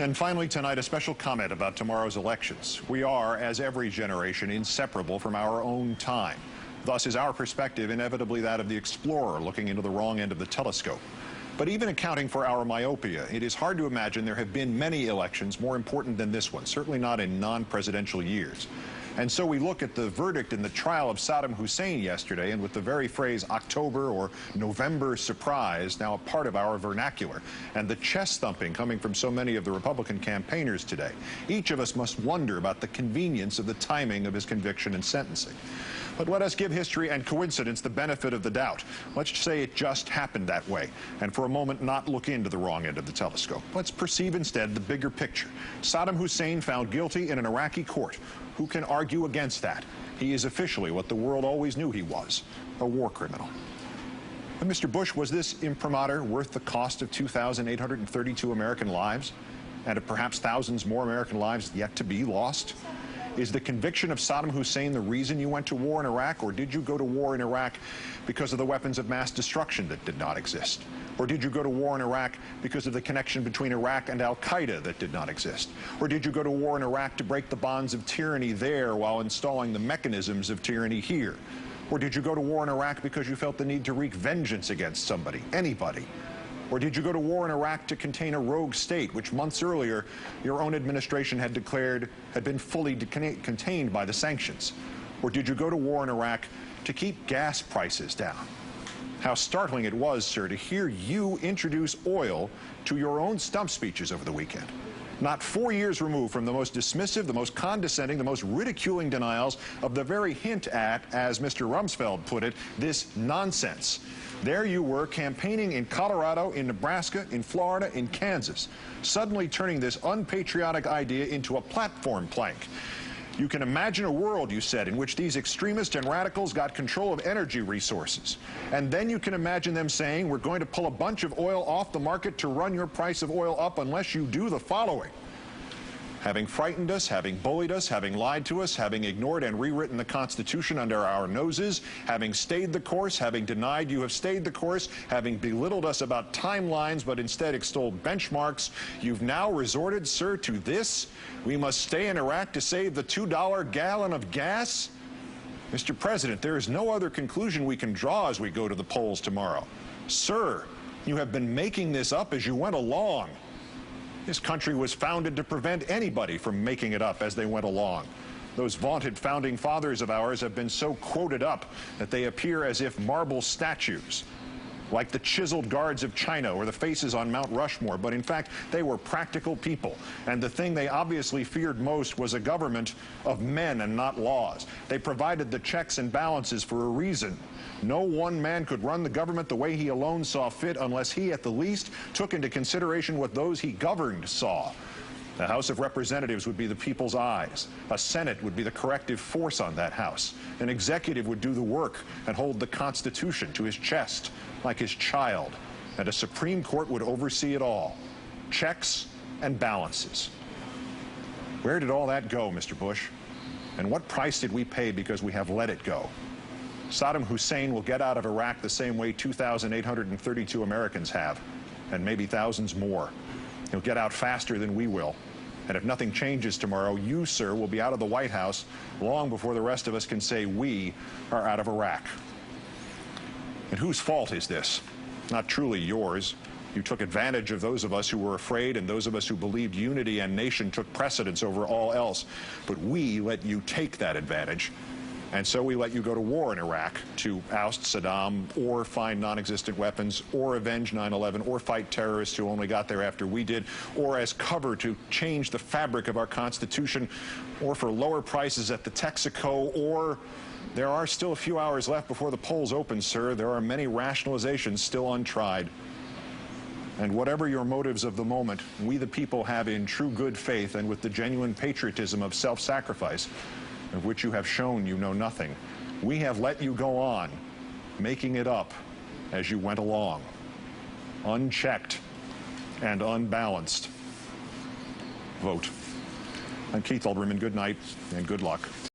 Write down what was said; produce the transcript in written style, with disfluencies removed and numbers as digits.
And finally tonight, a special comment about tomorrow's elections. We are, as every generation, inseparable from our own time. Thus is our perspective inevitably that of the explorer looking into the wrong end of the telescope. But even accounting for our myopia, it is hard to imagine there have been many elections more important than this one, certainly not in non-presidential years. And so we look at the verdict in the trial of Saddam Hussein yesterday, and with the very phrase October or November surprise now a part of our vernacular, and the chest thumping coming from so many of the Republican campaigners today, each of us must wonder about the convenience of the timing of his conviction and sentencing. But let us give history and coincidence the benefit of the doubt. Let's say it just happened that way, and for a moment not look into the wrong end of the telescope. Let's perceive instead the bigger picture. Saddam Hussein found guilty in an Iraqi court. Who can argue against that? He is officially what the world always knew he was, a war criminal. But Mr. Bush, was this imprimatur worth the cost of 2,832 American lives, and of perhaps thousands more American lives yet to be lost? Is the conviction of Saddam Hussein the reason you went to war in Iraq, or did you go to war in Iraq because of the weapons of mass destruction that did not exist? Or did you go to war in Iraq because of the connection between Iraq and al-Qaeda that did not exist? Or did you go to war in Iraq to break the bonds of tyranny there while installing the mechanisms of tyranny here? Or did you go to war in Iraq because you felt the need to wreak vengeance against somebody, anybody? Or did you go to war in Iraq to contain a rogue state, which months earlier your own administration had declared had been fully contained by the sanctions? Or did you go to war in Iraq to keep gas prices down? How startling it was, sir, to hear you introduce oil to your own stump speeches over the weekend. Not 4 years removed from the most dismissive, the most condescending, the most ridiculing denials of the very hint at, as Mr. Rumsfeld put it, this nonsense. There you were campaigning in Colorado, in Nebraska, in Florida, in Kansas, suddenly turning this unpatriotic idea into a platform plank. You can imagine a world, you said, in which these extremists and radicals got control of energy resources. And then you can imagine them saying, we're going to pull a bunch of oil off the market to run your price of oil up unless you do the following. Having frightened us, having bullied us, having lied to us, having ignored and rewritten the Constitution under our noses, having stayed the course, having denied you have stayed the course, having belittled us about timelines but instead extolled benchmarks, you've now resorted, sir, to this. We must stay in Iraq to save the $2 gallon of gas? Mr. President, there is no other conclusion we can draw as we go to the polls tomorrow. Sir, you have been making this up as you went along. This country was founded to prevent anybody from making it up as they went along. Those vaunted founding fathers of ours have been so quoted up that they appear as if marble statues, like the chiseled guards of China or the faces on Mount Rushmore. But in fact, they were practical people. And the thing they obviously feared most was a government of men and not laws. They provided the checks and balances for a reason. No one man could run the government the way he alone saw fit unless he, at the least, took into consideration what those he governed saw. The House of Representatives would be the people's eyes. A Senate would be the corrective force on that House. An executive would do the work and hold the Constitution to his chest like his child. And a Supreme Court would oversee it all. Checks and balances. Where did all that go, Mr. Bush? And what price did we pay because we have let it go? Saddam Hussein will get out of Iraq the same way 2,832 Americans have, and maybe thousands more. He'll get out faster than we will. And if nothing changes tomorrow, you, sir, will be out of the White House long before the rest of us can say we are out of Iraq. And whose fault is this? Not truly yours. You took advantage of those of us who were afraid, and those of us who believed unity and nation took precedence over all else. But we let you take that advantage. And so we let you go to war in Iraq to oust Saddam, or find non-existent weapons, or avenge 9/11, or fight terrorists who only got there after we did, or as cover to change the fabric of our Constitution, or for lower prices at the Texaco, or there are still a few hours left before the polls open, sir. There are many rationalizations still untried. And whatever your motives of the moment, we the people have in true good faith and with the genuine patriotism of self-sacrifice, of which you have shown you know nothing. We have let you go on, making it up as you went along, unchecked and unbalanced. Vote. I'm Keith Olbermann. Good night and good luck.